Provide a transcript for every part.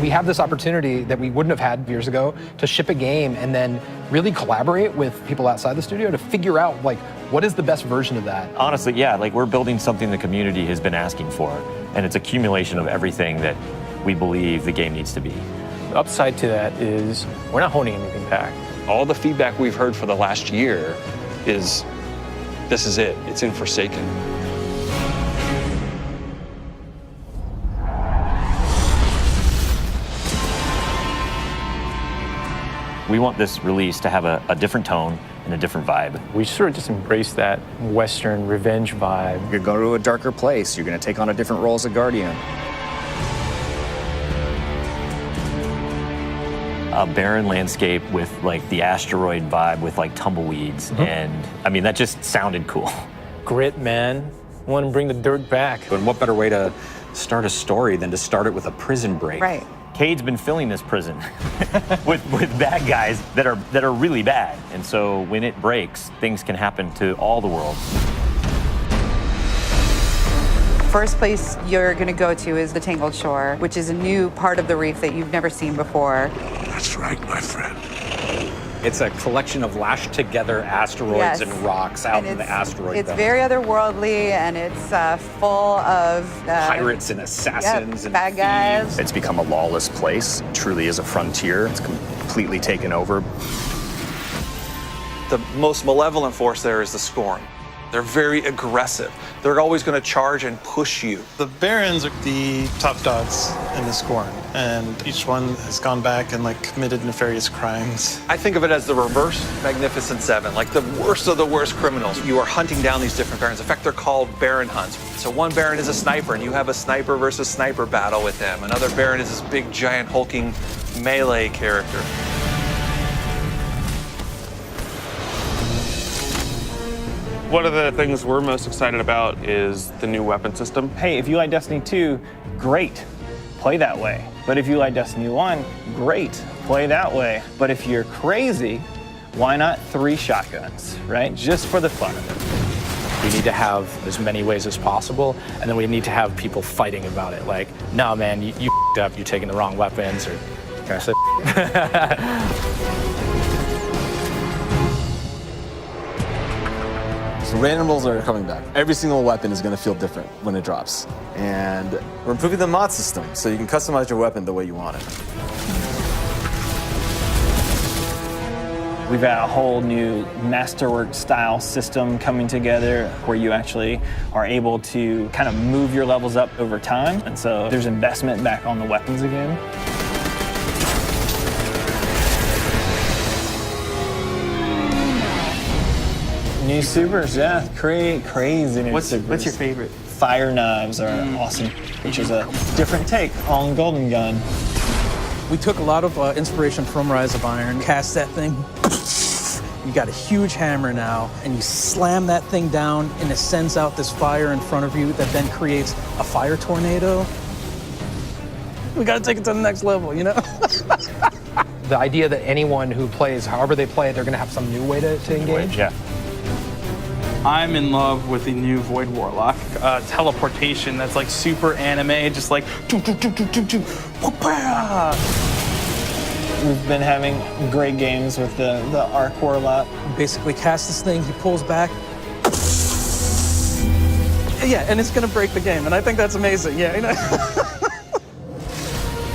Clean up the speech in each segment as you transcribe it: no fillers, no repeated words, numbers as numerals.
We have this opportunity that we wouldn't have had years ago to ship a game and then really collaborate with people outside the studio to figure out, like, what is the best version of that? Honestly, yeah, like we're building something the community has been asking for, and it's accumulation of everything that we believe the game needs to be. The upside to that is we're not holding anything back. All the feedback we've heard for the last year is, this is it, it's in Forsaken. We want this release to have a different tone and a different vibe. We sort of just embrace that Western revenge vibe. You're going to a darker place. You're going to take on a different role as a Guardian. A barren landscape with like the asteroid vibe with like tumbleweeds. And I mean, that just sounded cool. Grit, man. I want to bring the dirt back. And what better way to start a story than to start it with a prison break? Right. Cade's been filling this prison with bad guys that are really bad. And so when it breaks, things can happen to all the world. First place you're going to go to is the Tangled Shore, which is a new part of the reef that you've never seen before. That's right, my friend. It's a collection of lashed together asteroids Yes. and rocks out in the asteroid It's belt. very otherworldly, and it's full of Pirates and assassins and bad guys. It's become a lawless place. It truly is a frontier. It's completely taken over. The most malevolent force there is the Scorn. They're very aggressive. They're always going to charge and push you. The Barons are the top dogs in the Scorn, and each one has gone back and like committed nefarious crimes. I think of it as the reverse Magnificent Seven, like the worst of the worst criminals. You are hunting down these different Barons. In fact, they're called Baron hunts. So one Baron is a sniper, and you have a sniper versus sniper battle with him. Another Baron is this big, giant, hulking melee character. One of the things we're most excited about is the new weapon system. Hey, if you like Destiny 2, great, play that way. But if you like Destiny 1, great, play that way. But if you're crazy, why not 3 shotguns, right? Just for the fun of it. We need to have as many ways as possible, and then we need to have people fighting about it. Like, no, man, you f***ed up, you're taking the wrong weapons, or can I say So randomables are coming back. Every single weapon is going to feel different when it drops. And we're improving the mod system, so you can customize your weapon the way you want it. We've got a whole new masterwork style system coming together where you actually are able to kind of move your levels up over time. And so there's investment back on the weapons again. New supers, yeah, crazy new supers. What's your favorite? Fire knives are awesome, which is a different take on Golden Gun. We took a lot of inspiration from Rise of Iron, cast that thing. You got a huge hammer now, and you slam that thing down, and it sends out this fire in front of you that then creates a fire tornado. We gotta take it to the next level, you know? The idea that anyone who plays, however they play, they're going to have some new way to engage. Yeah. I'm in love with the new Void Warlock. Teleportation that's like super anime, just like We've been having great games with the Arc Warlock. basically cast this thing, he pulls back. Yeah, and it's gonna break the game, and I think that's amazing, yeah. You know?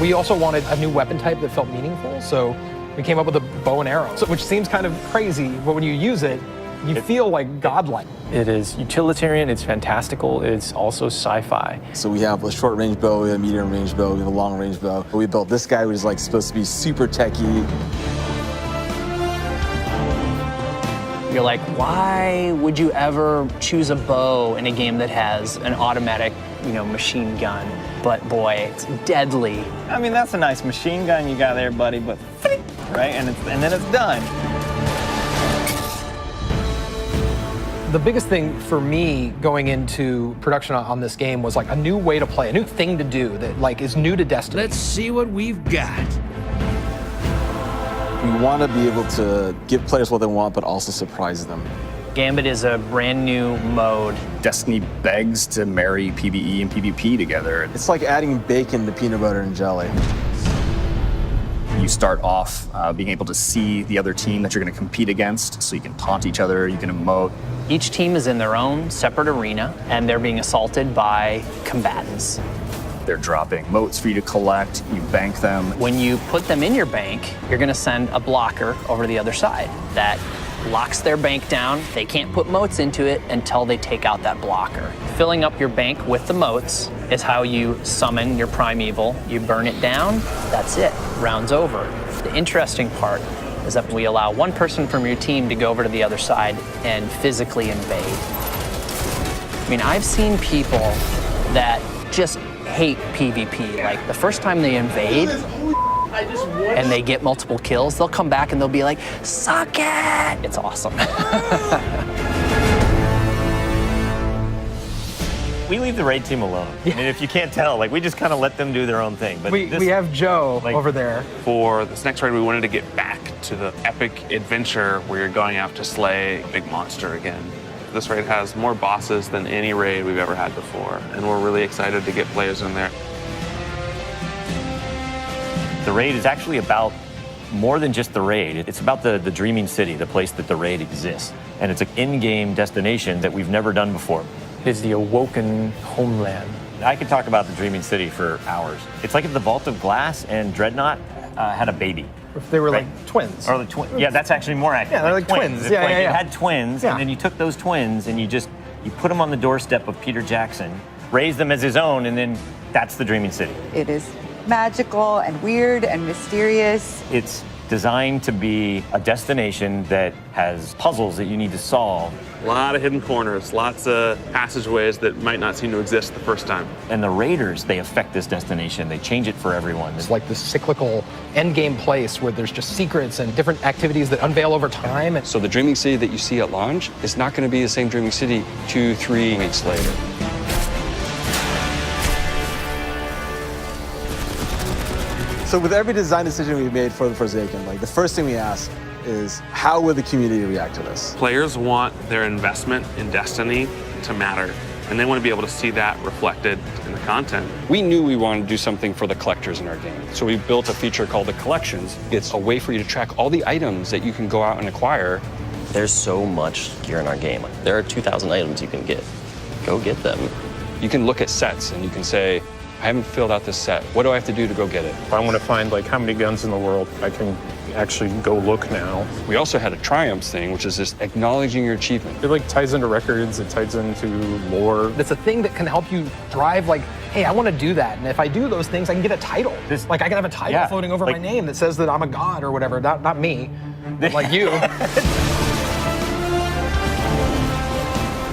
We also wanted a new weapon type that felt meaningful, so we came up with a bow and arrow, which seems kind of crazy, but when you use it, you feel like godlike. It is utilitarian, it's fantastical, it's also sci-fi. So we have a short range bow, we have a medium range bow, we have a long range bow. We built this guy who's like supposed to be super techie. You're like, why would you ever choose a bow in a game that has an automatic, machine gun? But boy, it's deadly. I mean, that's a nice machine gun you got there, buddy, but right? And then it's done. The biggest thing for me going into production on this game was like a new way to play, a new thing to do that like is new to Destiny. Let's see what we've got. We want to be able to give players what they want, but also surprise them. Gambit is a brand new mode. Destiny begs to marry PvE and PvP together. It's like adding bacon to peanut butter and jelly. You start off being able to see the other team that you're going to compete against, so you can taunt each other, you can emote. Each team is in their own separate arena, and they're being assaulted by combatants. They're dropping motes for you to collect, you bank them. When you put them in your bank, you're gonna send a blocker over to the other side that locks their bank down. They can't put motes into it until they take out that blocker. Filling up your bank with the motes is how you summon your primeval. You burn it down, that's it, round's over. The interesting part is that we allow one person from your team to go over to the other side and physically invade. I mean, I've seen people that just hate PvP. Like, the first time they invade and they get multiple kills, they'll come back and they'll be like, suck it! It's awesome. We leave the raid team alone. I mean, if you can't tell, like, we just kind of let them do their own thing. But we have Joe over there. For this next raid, we wanted to get back to the epic adventure where you're going out to slay a big monster again. This raid has more bosses than any raid we've ever had before, and we're really excited to get players in there. The raid is actually about more than just the raid. It's about the dreaming city, the place that the raid exists. And it's an in-game destination that we've never done before. It's the awoken homeland. I could talk about the dreaming city for hours. It's like if the Vault of Glass and Dreadnought had a baby. If they were like twins. Or the twins. Yeah, that's actually more accurate. Yeah, they're like twins. If, Yeah, like, yeah, you yeah. had twins, and then you took those twins and you put them on the doorstep of Peter Jackson, raised them as his own, and then that's the dreaming city. It is magical and weird and mysterious. It's designed to be a destination that has puzzles that you need to solve. A lot of hidden corners, lots of passageways that might not seem to exist the first time. And the raiders, they affect this destination. They change it for everyone. It's like this cyclical endgame place where there's just secrets and different activities that unveil over time. So the dreaming city that you see at launch is not going to be the same dreaming city 2-3 weeks later. So with every design decision we made for the Forsaken, like the first thing we ask is how will the community react to this? Players want their investment in Destiny to matter, and they want to be able to see that reflected in the content. We knew we wanted to do something for the collectors in our game, so we built a feature called the Collections. It's a way for you to track all the items that you can go out and acquire. There's so much gear in our game. There are 2,000 items you can get. Go get them. You can look at sets and you can say, I haven't filled out this set. What do I have to do to go get it? If I want to find like how many guns in the world, I can actually go look now. We also had a triumphs thing, which is just acknowledging your achievement. It like ties into records, it ties into lore. It's a thing that can help you drive like, hey, I want to do that. And if I do those things, I can get a title. Like I can have a title floating over my name that says that I'm a god or whatever. Not me, but like you.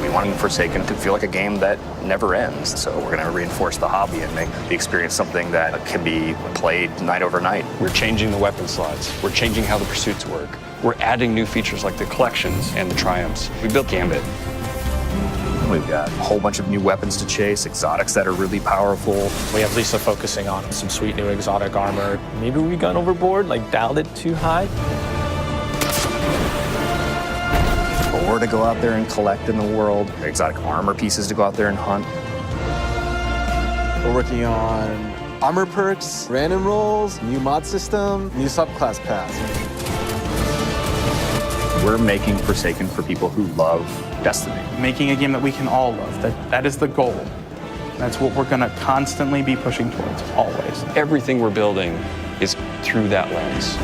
We want Forsaken to feel like a game that never ends. So we're going to reinforce the hobby and make the experience something that can be played night over night. We're changing the weapon slots. We're changing how the pursuits work. We're adding new features like the collections and the triumphs. We built Gambit. We've got a whole bunch of new weapons to chase, exotics that are really powerful. We have Lisa focusing on some sweet new exotic armor. Maybe we gone overboard, like dialed it too high. Or to go out there and collect in the world, exotic armor pieces to go out there and hunt. We're working on armor perks, random rolls, new mod system, new subclass paths. We're making Forsaken for people who love Destiny. Making a game that we can all love. That is the goal. That's what we're going to constantly be pushing towards, always. Everything we're building is through that lens.